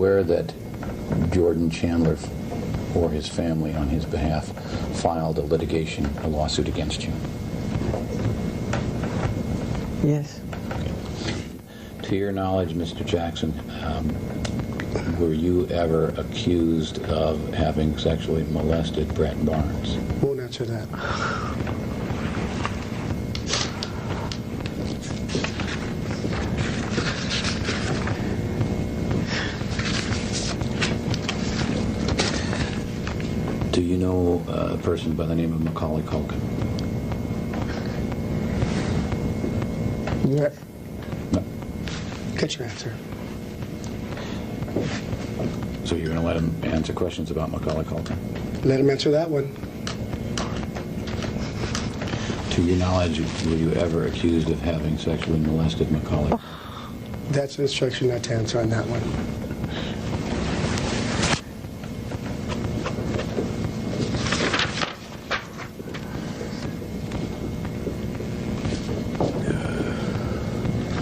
aware that Jordan Chandler or his family on his behalf filed a lawsuit against you? Yes. Okay. To your knowledge, Mr. Jackson, were you ever accused of having sexually molested Brett Barnes? Won't answer that. Do you know a person by the name of Macaulay Culkin? Yes. No. Get your answer. So you're going to let him answer questions about Macaulay Culkin? Let him answer that one. To your knowledge, were you ever accused of having sexually molested Macaulay? That's an instruction not to answer on that one.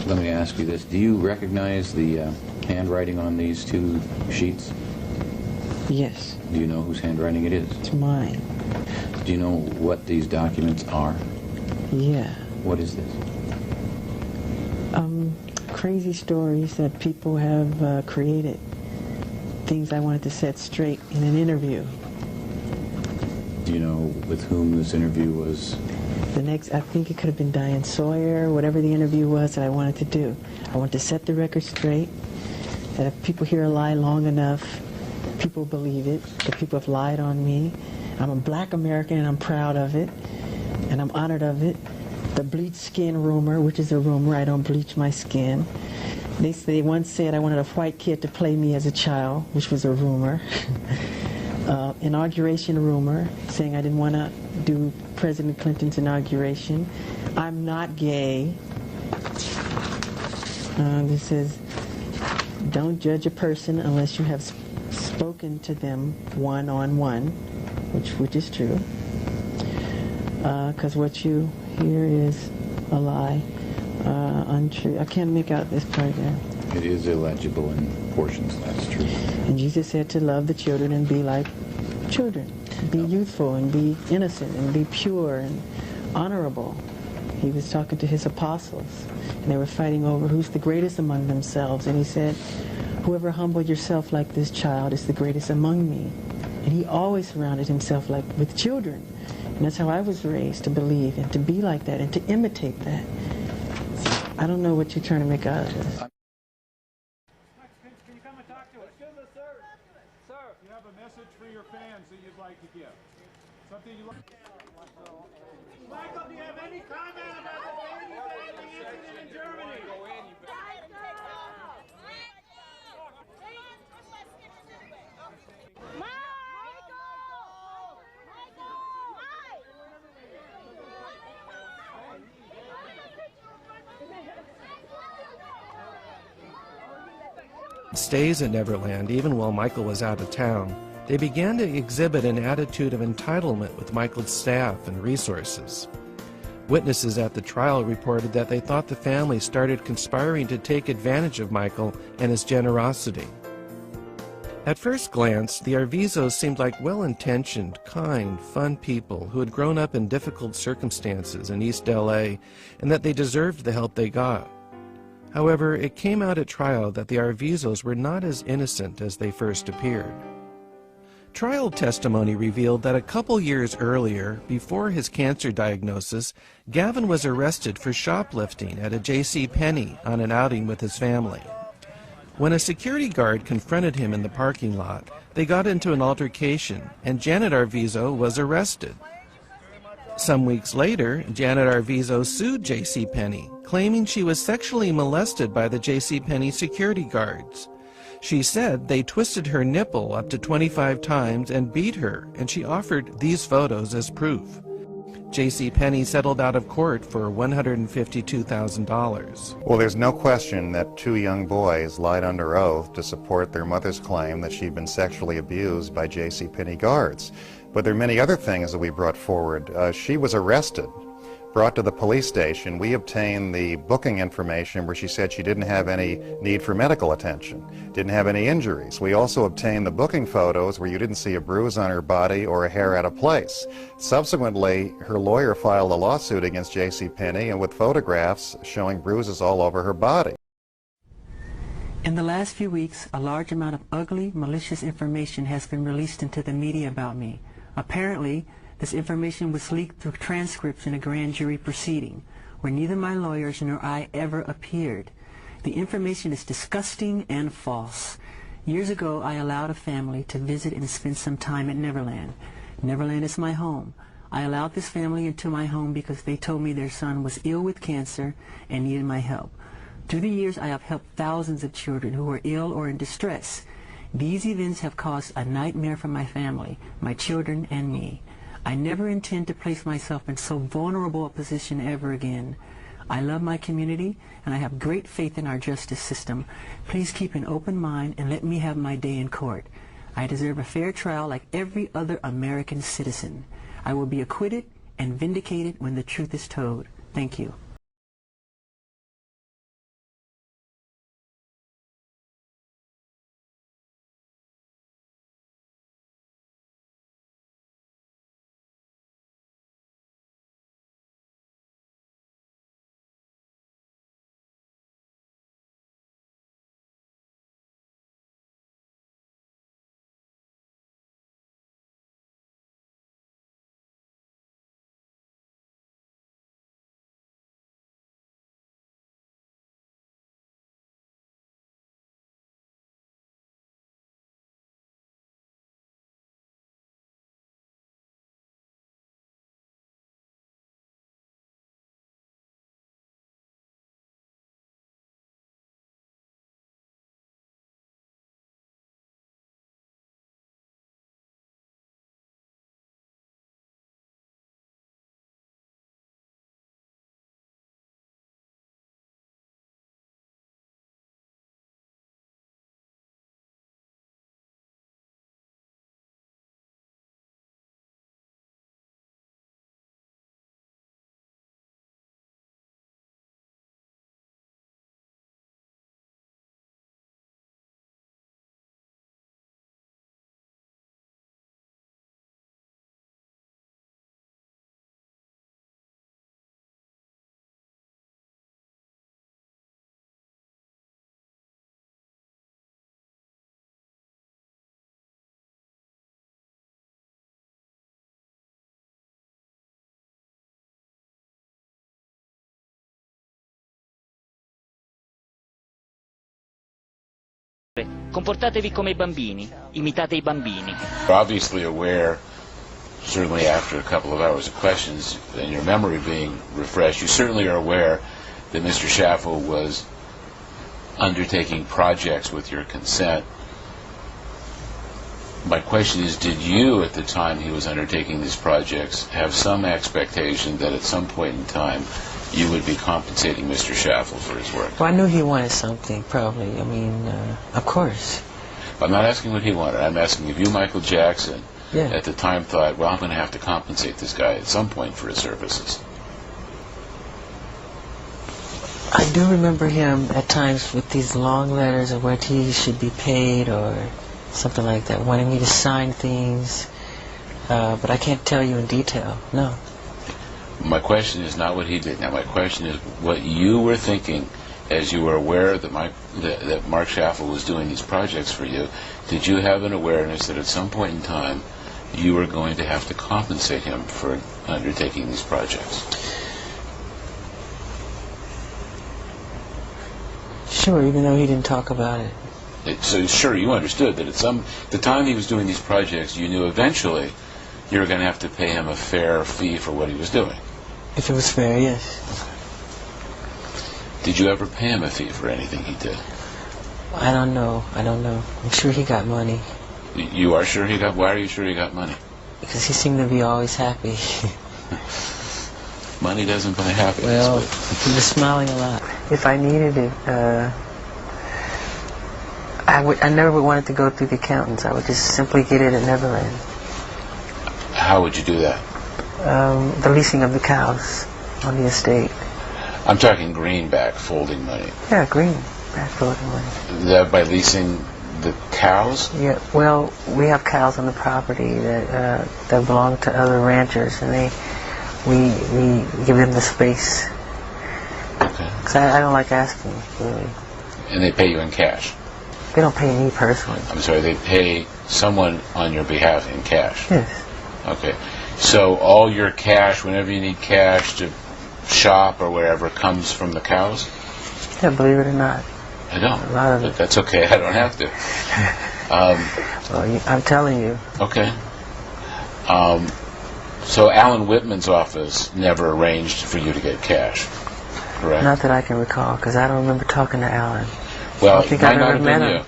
Let me ask you this. Do you recognize the handwriting on these two sheets? Yes. Do you know whose handwriting it is? It's mine. Do you know what these documents are? Yeah. What is this? Crazy stories that people have created. Things I wanted to set straight in an interview. Do you know with whom this interview was? I think it could have been Diane Sawyer, whatever the interview was that I wanted to do. I wanted to set the record straight, that if people hear a lie long enough, people believe it, that people have lied on me. I'm a black American and I'm proud of it, and I'm honored of it. The bleach skin rumor, which is a rumor, I don't bleach my skin. They once said I wanted a white kid to play me as a child, which was a rumor. Inauguration rumor, saying I didn't want to do President Clinton's inauguration. I'm not gay. This says, don't judge a person unless you have spoken to them one-on-one, which is true. Because what you hear is a lie, untrue. I can't make out this part there. It is illegible in portions, that's true. And Jesus said to love the children and be like children. Be youthful and be innocent and be pure and honorable. He was talking to his apostles, and they were fighting over who's the greatest among themselves. And he said, whoever humbled yourself like this child is the greatest among me. And he always surrounded himself with children. And that's how I was raised, to believe and to be like that and to imitate that. So I don't know what you're trying to make out of this. Can you come and talk to us? Sir, you have a message for your fans that you'd like to give. Something you like. Michael, do you have any comment about the incident in Germany? Stays at Neverland, even while Michael was out of town, they began to exhibit an attitude of entitlement with Michael's staff and resources. Witnesses at the trial reported that they thought the family started conspiring to take advantage of Michael and his generosity. At first glance, the Arvizos seemed like well-intentioned, kind, fun people who had grown up in difficult circumstances in East LA and that they deserved the help they got. However, it came out at trial that the Arvizos were not as innocent as they first appeared. Trial testimony revealed that a couple years earlier, before his cancer diagnosis, Gavin was arrested for shoplifting at a JCPenney on an outing with his family. When a security guard confronted him in the parking lot, they got into an altercation, and Janet Arvizo was arrested. Some weeks later, Janet Arvizo sued JCPenney, claiming she was sexually molested by the JCPenney security guards. She said they twisted her nipple up to 25 times and beat her, and she offered these photos as proof. JCPenney settled out of court for $152,000. Well, there's no question that two young boys lied under oath to support their mother's claim that she'd been sexually abused by JCPenney guards. But there are many other things that we brought forward. She was arrested brought to the police station, we obtained the booking information where she said she didn't have any need for medical attention, didn't have any injuries. We also obtained the booking photos where you didn't see a bruise on her body or a hair out of place. Subsequently, her lawyer filed a lawsuit against JCPenney and with photographs showing bruises all over her body. In the last few weeks, a large amount of ugly, malicious information has been released into the media about me. Apparently, this information was leaked through transcripts in a grand jury proceeding, where neither my lawyers nor I ever appeared. The information is disgusting and false. Years ago, I allowed a family to visit and spend some time at Neverland. Neverland is my home. I allowed this family into my home because they told me their son was ill with cancer and needed my help. Through the years, I have helped thousands of children who are ill or in distress. These events have caused a nightmare for my family, my children, and me. I never intend to place myself in so vulnerable a position ever again. I love my community, and I have great faith in our justice system. Please keep an open mind and let me have my day in court. I deserve a fair trial like every other American citizen. I will be acquitted and vindicated when the truth is told. Thank you. Comportatevi come i bambini, imitate i bambini. Obviously aware, certainly after a couple of hours of questions and your memory being refreshed, you certainly are aware that Mr. Schaffel was undertaking projects with your consent. My question is, did you, at the time he was undertaking these projects, have some expectation that at some point in time you would be compensating Mr. Schaffel for his work? Well, I knew he wanted something, probably. I mean, of course. I'm not asking what he wanted. I'm asking if you, Michael Jackson, Yeah. at the time thought, well, I'm going to have to compensate this guy at some point for his services. I do remember him at times with these long letters of what he should be paid or something like that, wanting me to sign things, but I can't tell you in detail, no. My question is not what he did. Now, my question is what you were thinking as you were aware that Mark Schaffel was doing these projects for you. Did you have an awareness that at some point in time you were going to have to compensate him for undertaking these projects? Sure, even though he didn't talk about it. So sure, you understood that at the time he was doing these projects, you knew eventually you were going to have to pay him a fair fee for what he was doing. If it was fair, yes. Did you ever pay him a fee for anything he did? I don't know. I'm sure he got money. You are sure he got? Why are you sure he got money? Because he seemed to be always happy. Money doesn't buy happiness. Well, he was smiling a lot. If I needed it, I never would want it to go through the accountants. I would just simply get it at Neverland. How would you do that? The leasing of the cows. on the estate. I'm talking greenback folding money. Yeah, greenback folding money. That by leasing the cows? Yeah, well, we have cows on the property that belong to other ranchers, and we give them the space. Okay. Because I don't like asking, really. And they pay you in cash? They don't pay me personally. I'm sorry, they pay someone on your behalf in cash? Yes. Okay. So all your cash, whenever you need cash to shop or wherever, comes from the cows? Yeah, believe it or not. I don't. A lot of But it. that's okay, I don't have to. Well, I'm telling you. Okay. So Alan Whitman's office never arranged for you to get cash, correct? Not that I can recall, because I don't remember talking to Alan. Well, I don't think it might I've not ever have met been him. you.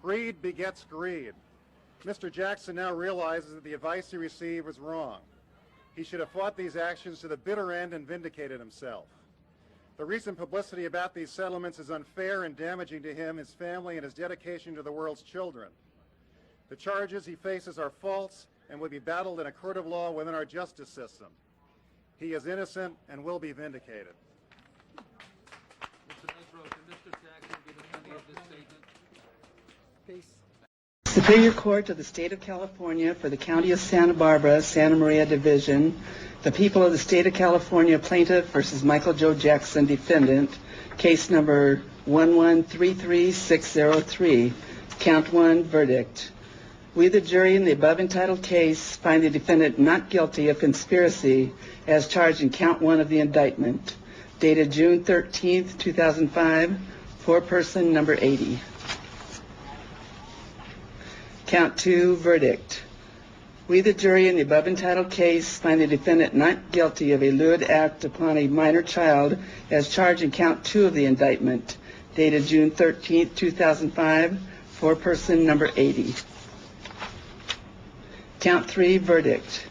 Greed begets greed. Mr. Jackson now realizes that the advice he received was wrong. He should have fought these actions to the bitter end and vindicated himself. The recent publicity about these settlements is unfair and damaging to him, his family, and his dedication to the world's children. The charges he faces are false and will be battled in a court of law within our justice system. He is innocent and will be vindicated. Superior Court of the State of California for the County of Santa Barbara, Santa Maria Division, the people of the State of California, plaintiff versus Michael Joe Jackson, defendant, case number 1133603, count 1, verdict. We, the jury in the above entitled case, find the defendant not guilty of conspiracy as charged in count 1 of the indictment, dated June 13th, 2005, foreperson number 80. Count 2, verdict. We, the jury in the above entitled case, find the defendant not guilty of a lewd act upon a minor child as charged in count 2 of the indictment, dated June 13, 2005, foreperson number 80. Count 3, verdict.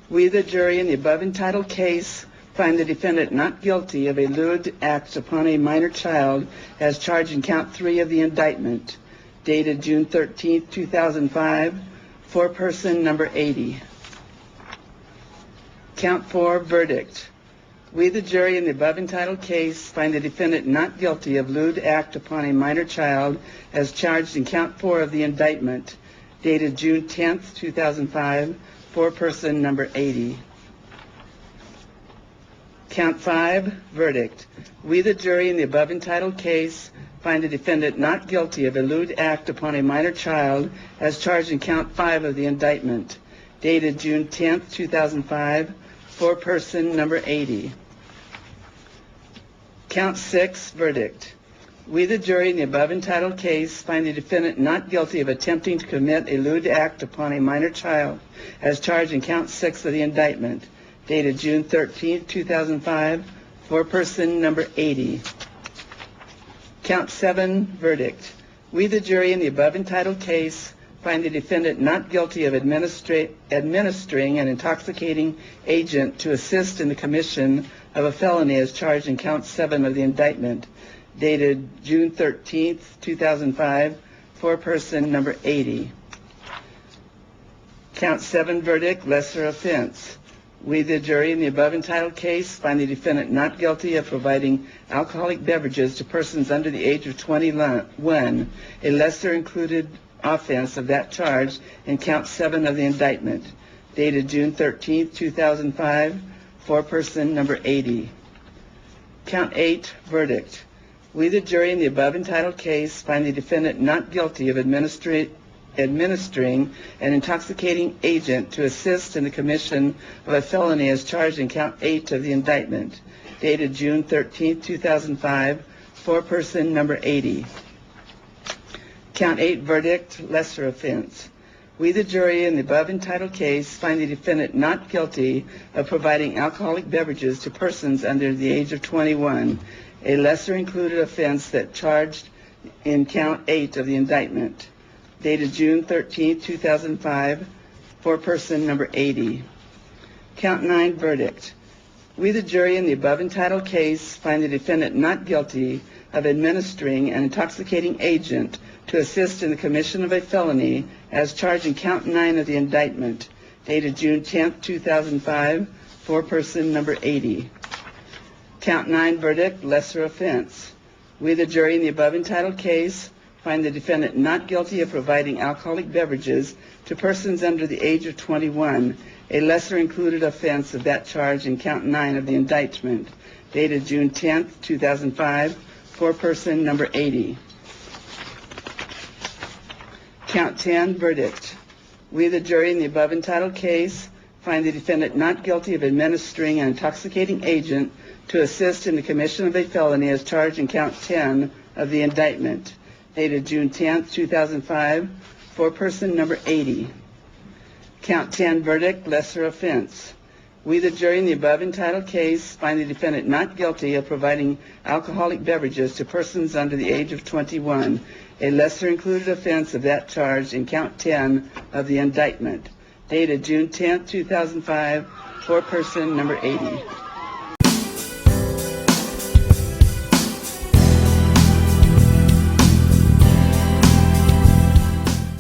We, the jury in the above entitled case, find the defendant not guilty of a lewd act upon a minor child as charged in count 3 of the indictment, dated June 13, 2005, foreperson number 80. Count 4, verdict. We, the jury in the above entitled case, find the defendant not guilty of lewd act upon a minor child as charged in count 4 of the indictment, dated June 10, 2005, foreperson number 80. Count 5, verdict. We, the jury in the above entitled case, find the defendant not guilty of a lewd act upon a minor child as charged in count 5 of the indictment, dated June 10, 2005, foreperson number 80. Count 6, verdict. We, the jury in the above entitled case, find the defendant not guilty of attempting to commit a lewd act upon a minor child as charged in count 6 of the indictment, dated June 13, 2005, foreperson number 80. Count 7, verdict. We, the jury in the above entitled case, find the defendant not guilty of administering an intoxicating agent to assist in the commission of a felony as charged in count 7 of the indictment, dated June 13, 2005, foreperson number 80. Count 7, verdict, lesser offense. We, the jury in the above entitled case, find the defendant not guilty of providing alcoholic beverages to persons under the age of 21, a lesser included offense of that charge in count 7 of the indictment, dated June 13, 2005, foreperson number 80. Count 8, verdict. We, the jury in the above entitled case, find the defendant not guilty of administering an intoxicating agent to assist in the commission of a felony as charged in count 8 of the indictment, dated June 13, 2005, foreperson number 80. Count 8 verdict, lesser offense. We, the jury, in the above entitled case, find the defendant not guilty of providing alcoholic beverages to persons under the age of 21, a lesser included offense that charged in count 8 of the indictment, dated June 13, 2005, for person number 80. Count 9 verdict. We, the jury, in the above entitled case, find the defendant not guilty of administering an intoxicating agent to assist in the commission of a felony as charged in count 9 of the indictment, dated June 10, 2005, for person number 80. Count 9 verdict, lesser offense. We, the jury, in the above entitled case, find the defendant not guilty of providing alcoholic beverages to persons under the age of 21, a lesser included offense of that charge in count 9 of the indictment, dated June 10, 2005, for person number 80. Count 10 verdict. We, the jury, in the above entitled case, find the defendant not guilty of administering an intoxicating agent to assist in the commission of a felony as charged in count 10 of the indictment, dated June 10, 2005, for person number 80. Count 10 verdict, lesser offense. We, the jury, in the above entitled case, find the defendant not guilty of providing alcoholic beverages to persons under the age of 21, a lesser included offense of that charge in count 10 of the indictment, dated June 10, 2005, for person number 80.